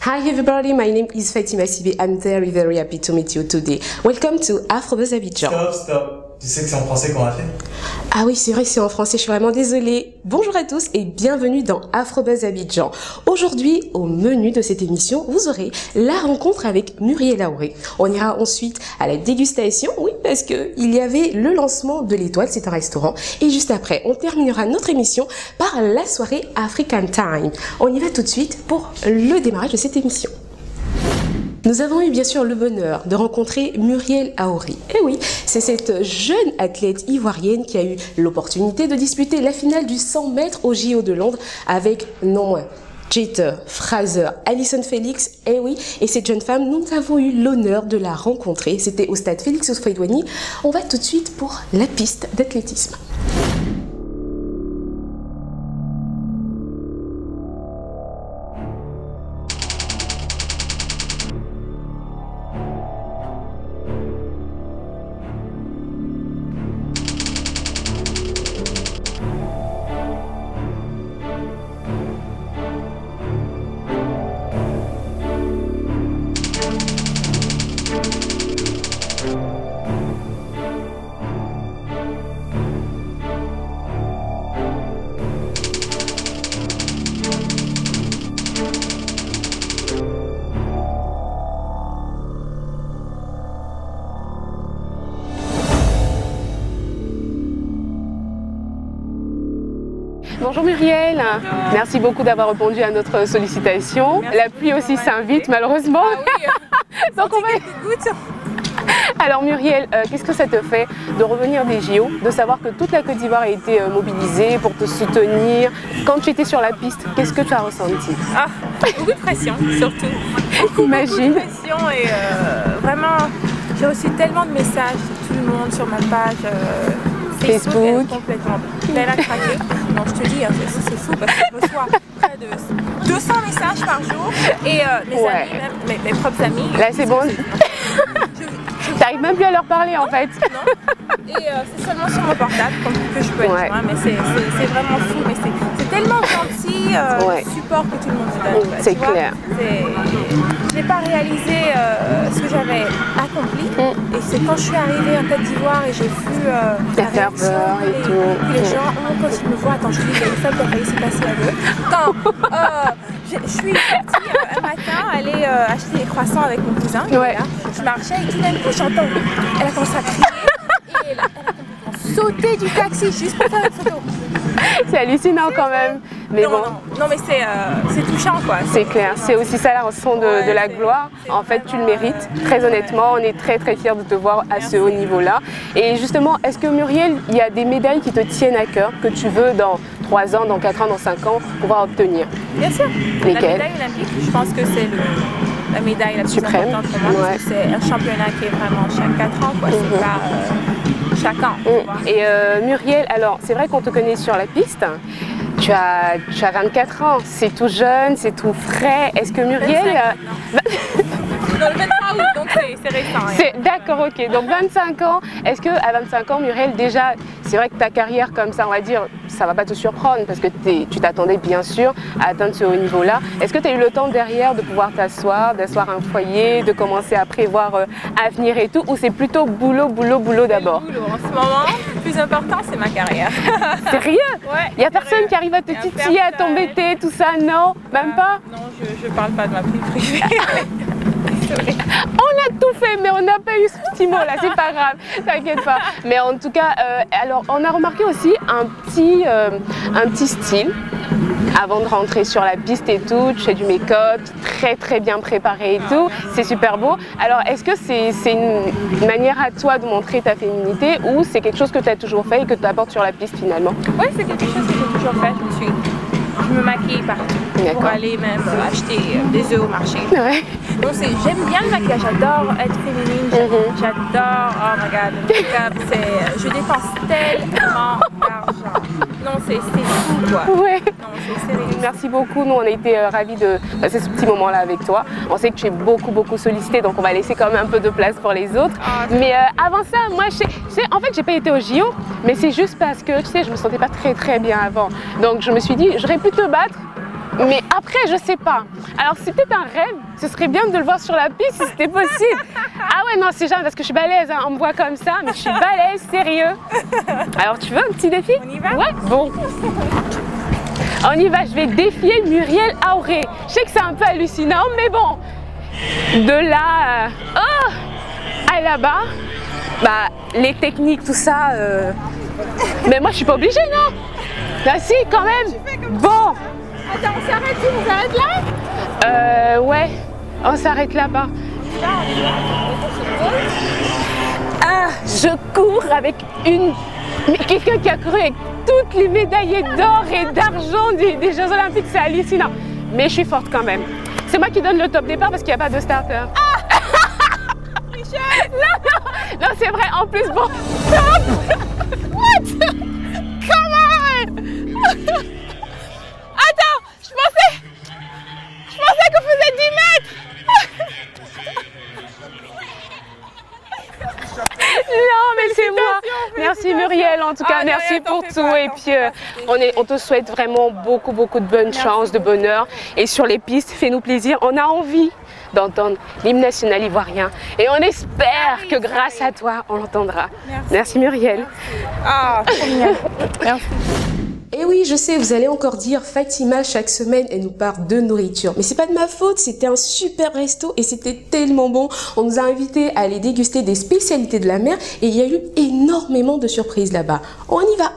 Hi everybody, my name is Fatima Sibi. I'm very happy to meet you today. Welcome to Afrobuzz Abidjan. Stop. Tu sais que c'est en français qu'on a fait? Ah oui, c'est vrai, c'est en français, je suis vraiment désolée. Bonjour à tous et bienvenue dans Afrobuzz Abidjan. Aujourd'hui, au menu de cette émission, vous aurez la rencontre avec Muriel Aoré. On ira ensuite à la dégustation, oui, parce que il y avait le lancement de l'Étoile, c'est un restaurant. Et juste après, on terminera notre émission par la soirée African Time. On y va tout de suite pour le démarrage de cette émission. Nous avons eu bien sûr le bonheur de rencontrer Muriel Aoré. Et oui, c'est cette jeune athlète ivoirienne qui a eu l'opportunité de disputer la finale du 100 mètres au JO de Londres avec non moins Jeter, Fraser, Allyson Felix, et oui, et cette jeune femme, nous avons eu l'honneur de la rencontrer. C'était au stade Félix Houphouët-Boigny. On va tout de suite pour la piste d'athlétisme. Bonjour Muriel, bonjour. Merci beaucoup d'avoir répondu à notre sollicitation. Merci. La pluie aussi s'invite malheureusement. Ah oui. Donc on va... Alors Muriel, qu'est-ce que ça te fait de revenir des JO, de savoir que toute la Côte d'Ivoire a été mobilisée pour te soutenir? Quand tu étais sur la piste, qu'est-ce que tu as ressenti? Ah, beaucoup de pression surtout. Imagine. Beaucoup de pression et vraiment, j'ai reçu tellement de messages de tout le monde sur ma page. Facebook. Complètement pleine à craquer. Non, je te dis, c'est fou parce que je reçois près de 200 messages par jour et mes amis, même mes propres amis. Là, c'est bon. T'arrives même plus à leur parler en fait. Non. Et c'est seulement sur mon portable que je peux être joint, mais c'est vraiment fou. Mais c'est tellement gentil le support que tout le monde me donne. C'est clair. Je n'ai pas réalisé ce que j'avais accompli. Et c'est quand je suis arrivée en Côte d'Ivoire et j'ai vu la réaction et tout. Les gens, quand ils me voient, attends, je dis, il y a une femme qui a failli se passer à deux. Quand je suis partie un matin aller acheter des croissants avec mon cousin. Là, je marchais et tout d'un coup j'entends, elle a commencé à crier et elle a complètement sauté du taxi juste pour faire une photo. C'est hallucinant quand même. Mais non, bon. Non mais c'est touchant quoi. C'est clair, c'est aussi ça la rançon de la gloire. En fait, tu le mérites. Très honnêtement, on est très fiers de te voir à ce haut niveau-là. Et justement, est-ce que Muriel, il y a des médailles qui te tiennent à cœur, que tu veux dans 3 ans, dans 4 ans, dans 5 ans, pouvoir obtenir? Bien sûr. Lesquelles? La médaille olympique, je pense que c'est la médaille la plus importante pour moi. Parce que c'est un championnat qui est vraiment chaque 4 ans, quoi. C'est pas chaque an. Et Muriel, alors c'est vrai qu'on te connaît sur la piste. Tu as 24 ans, c'est tout jeune, c'est tout frais. Est-ce que Muriel... Dans le 23 août, donc c'est récent. D'accord, ok. Donc 25 ans, est-ce qu'à 25 ans, Muriel, déjà, c'est vrai que ta carrière comme ça, on va dire, ça va pas te surprendre parce que tu t'attendais bien sûr à atteindre ce haut niveau-là. Est-ce que tu as eu le temps derrière de pouvoir t'asseoir, d'asseoir un foyer, de commencer à prévoir avenir et tout, ou c'est plutôt boulot d'abord? En ce moment, le plus important, c'est ma carrière. Sérieux? Il n'y a personne qui arrive à te titiller, à t'embêter, tout ça, non? Même pas? Non, je parle pas de ma vie privée. On a tout fait, mais on n'a pas eu ce petit mot là, c'est pas grave, t'inquiète pas. Mais en tout cas, alors on a remarqué aussi un petit style avant de rentrer sur la piste et tout. Tu fais du make-up, très bien préparé et tout, c'est super beau. Alors est-ce que c'est une manière à toi de montrer ta féminité ou c'est quelque chose que tu as toujours fait et que tu apportes sur la piste finalement? Oui, c'est quelque chose que j'ai toujours fait. Je me maquille partout pour aller même acheter des œufs au marché. Donc j'aime bien le maquillage, j'adore être féminine, j'adore, oh my god, le make-up, je dépense tellement d'argent. Non, c'est fou quoi. Non, c'est Merci beaucoup, nous on a été ravis de passer ce petit moment là avec toi. On sait que tu es beaucoup sollicité, donc on va laisser quand même un peu de place pour les autres. Mais avant ça, moi en fait j'ai pas été au JO, mais c'est juste parce que tu sais, je me sentais pas très bien avant. Donc je me suis dit, j'aurais pu te battre Mais après, je sais pas. Alors, c'est peut-être un rêve. Ce serait bien de le voir sur la piste si c'était possible. Ah ouais, non, c'est jamais parce que je suis balèze. Hein. On me voit comme ça, mais je suis balèze, sérieux. Alors, tu veux un petit défi? On y va? Ouais, bon. On y va, je vais défier Muriel Auré. Je sais que c'est un peu hallucinant, mais bon. De là à là-bas, bah, les techniques, tout ça. Mais moi, je suis pas obligée, non? Bah si, quand même. Bon. Attends, on s'arrête où? On s'arrête là? Ouais, on s'arrête là-bas. Ah, je cours avec quelqu'un qui a couru avec toutes les médaillées d'or et d'argent des Jeux Olympiques, c'est hallucinant. Mais je suis forte quand même. C'est moi qui donne le top départ parce qu'il n'y a pas de starter. Ah non, c'est vrai, en plus, bon. Top. What? Come on. Attends, je pensais qu'on faisait 10 mètres. Non, mais c'est moi. Merci Muriel, en tout cas, merci pour tout. Et puis, on te souhaite vraiment beaucoup de bonne chance, de bonheur. Et sur les pistes, fais-nous plaisir. On a envie d'entendre l'hymne national ivoirien. Et on espère que grâce à toi, on l'entendra. Merci Muriel. Ah, trop mignon. Merci. Et oui, je sais, vous allez encore dire Fatima, chaque semaine, elle nous parle de nourriture. Mais c'est pas de ma faute, c'était un super resto et c'était tellement bon. On nous a invités à aller déguster des spécialités de la mer et il y a eu énormément de surprises là-bas. On y va!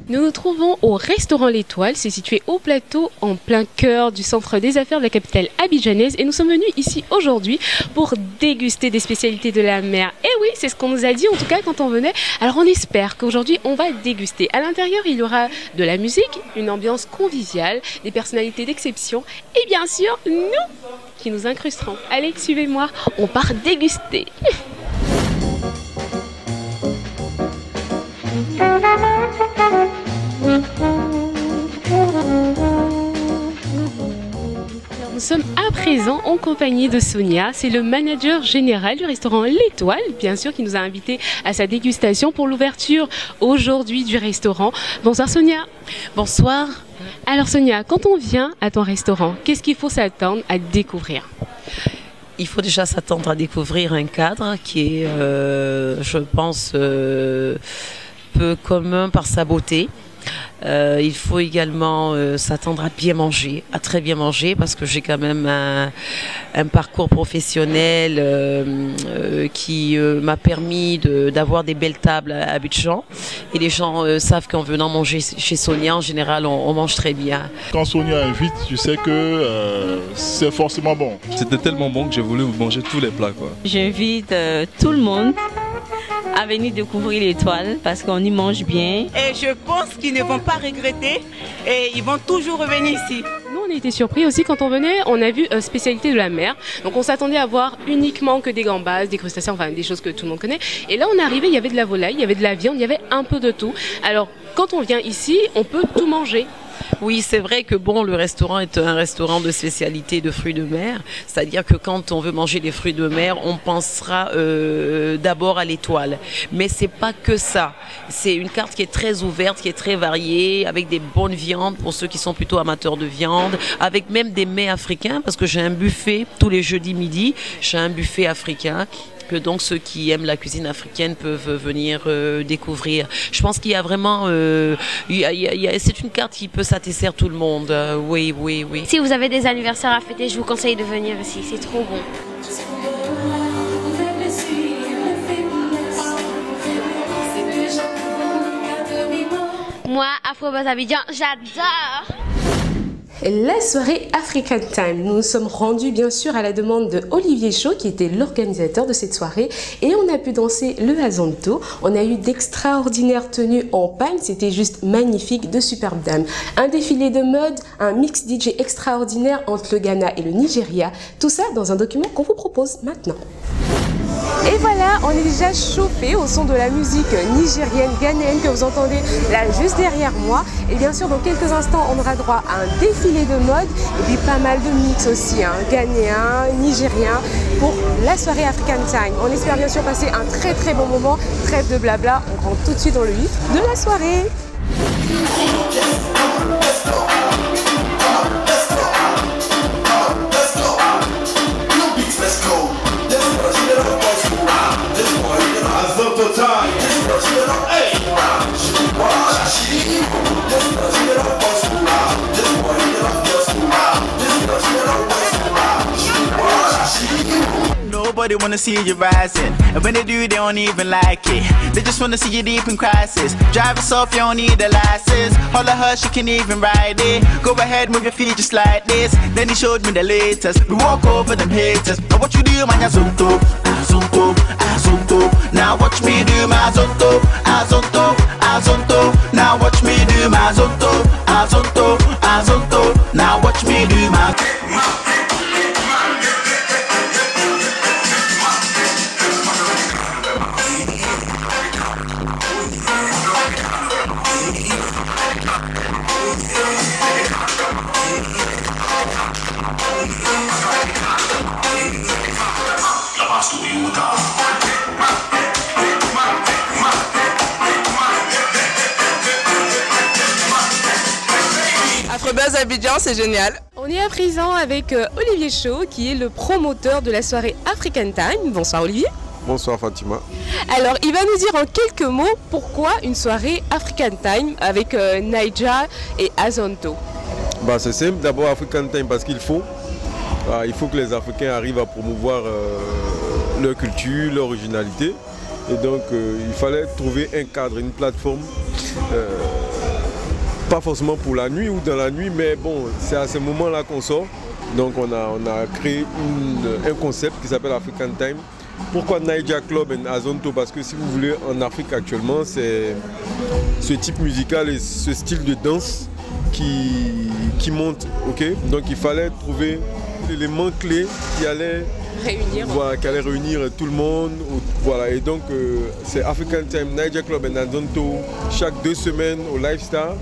Nous nous trouvons au restaurant L'Étoile, c'est situé au plateau en plein cœur du centre des affaires de la capitale abidjanaise et nous sommes venus ici aujourd'hui pour déguster des spécialités de la mer. Et oui, c'est ce qu'on nous a dit en tout cas quand on venait. Alors on espère qu'aujourd'hui on va déguster. À l'intérieur il y aura de la musique, une ambiance conviviale, des personnalités d'exception et bien sûr nous qui nous incrusterons. Allez, suivez-moi, on part déguster. Nous sommes à présent en compagnie de Sonia, c'est le manager général du restaurant L'Étoile, bien sûr, qui nous a invités à sa dégustation pour l'ouverture aujourd'hui du restaurant. Bonsoir Sonia. Bonsoir. Alors Sonia, quand on vient à ton restaurant, qu'est-ce qu'il faut s'attendre à découvrir? Il faut déjà s'attendre à découvrir un cadre qui est, je pense, peu commun par sa beauté. Il faut également s'attendre à bien manger, à très bien manger, parce que j'ai quand même un parcours professionnel qui m'a permis d'avoir des belles tables à Abidjan. Et les gens savent qu'en venant manger chez Sonia, en général, on mange très bien. Quand Sonia invite, je sais que c'est forcément bon. C'était tellement bon que j'ai voulu manger tous les plats, quoi. J'invite tout le monde à venir découvrir l'Étoile parce qu'on y mange bien. Et je pense qu'ils ne vont pas regretter et ils vont toujours revenir ici. Nous, on a été surpris aussi quand on venait, on a vu spécialité de la mer. Donc on s'attendait à voir uniquement que des gambas, des crustacés, enfin des choses que tout le monde connaît. Et là, on est arrivé, il y avait de la volaille, il y avait de la viande, il y avait un peu de tout. Alors quand on vient ici, on peut tout manger. Oui, c'est vrai que bon, le restaurant est un restaurant de spécialité de fruits de mer. C'est-à-dire que quand on veut manger des fruits de mer, on pensera d'abord à l'Étoile. Mais c'est pas que ça. C'est une carte qui est très ouverte, qui est très variée, avec des bonnes viandes pour ceux qui sont plutôt amateurs de viande, avec même des mets africains, parce que j'ai un buffet tous les jeudis midi. J'ai un buffet africain que donc ceux qui aiment la cuisine africaine peuvent venir découvrir. Je pense qu'il y a vraiment, c'est une carte qui peut satisfaire tout le monde. Oui. Si vous avez des anniversaires à fêter, je vous conseille de venir ici, c'est trop bon. Moi, Afrobuzz Abidjan, j'adore! La soirée African Time. Nous nous sommes rendus bien sûr à la demande de Olivier Chaud qui était l'organisateur de cette soirée et on a pu danser le Azonto. On a eu d'extraordinaires tenues en pagne, c'était juste magnifique, de superbes dames. Un défilé de mode, un mix DJ extraordinaire entre le Ghana et le Nigeria. Tout ça dans un document qu'on vous propose maintenant. Et voilà, on est déjà chauffé au son de la musique nigérienne, ghanéenne que vous entendez là juste derrière moi. Et bien sûr, dans quelques instants, on aura droit à un défilé de mode et puis pas mal de mix aussi, hein, ghanéen, nigérien, pour la soirée African Time. On espère bien sûr passer un très bon moment, trêve de blabla, on rentre tout de suite dans le vif de la soirée. sure they wanna see you rising. And when they do, they don't even like it. They just wanna see you deep in crisis. Drive us off, you don't need a license. Holler her, she can even ride it. Go ahead, move your feet just like this. Then he showed me the latest. We walk over them haters. Now what you do, man, Azonto, Azonto, Azonto. Now watch me do my Azonto, Azonto, Azonto. Now watch me do my Azonto, Azonto, Azonto. Now watch me do my. Afrobuzz Abidjan, c'est génial. On est à présent avec Olivier Chaud, qui est le promoteur de la soirée African Time. Bonsoir Olivier. Bonsoir Fatima. Alors, il va nous dire en quelques mots pourquoi une soirée African Time avec Naija et Azonto. Bah, c'est simple, d'abord African Time parce qu'il faut que les Africains arrivent à promouvoir leur culture, leur originalité. Et donc, il fallait trouver un cadre, une plateforme. Pas forcément pour la nuit ou dans la nuit, mais bon, c'est à ce moment-là qu'on sort. Donc on a créé un concept qui s'appelle African Time. Pourquoi Naija Club et Azonto? Parce que si vous voulez, en Afrique actuellement, c'est ce type musical et ce style de danse qui monte. Okay? Donc il fallait trouver l'élément clé qui allait réunir tout le monde. Voilà. Et donc c'est African Time, Naija Club et Azonto chaque 2 semaines au Lifestyle.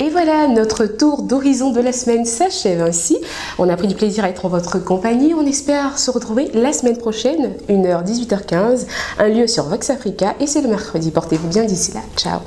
Et voilà, notre tour d'horizon de la semaine s'achève ainsi. On a pris du plaisir à être en votre compagnie. On espère se retrouver la semaine prochaine, 1h, 18h15, un lieu sur Vox Africa. Et c'est le mercredi. Portez-vous bien d'ici là. Ciao.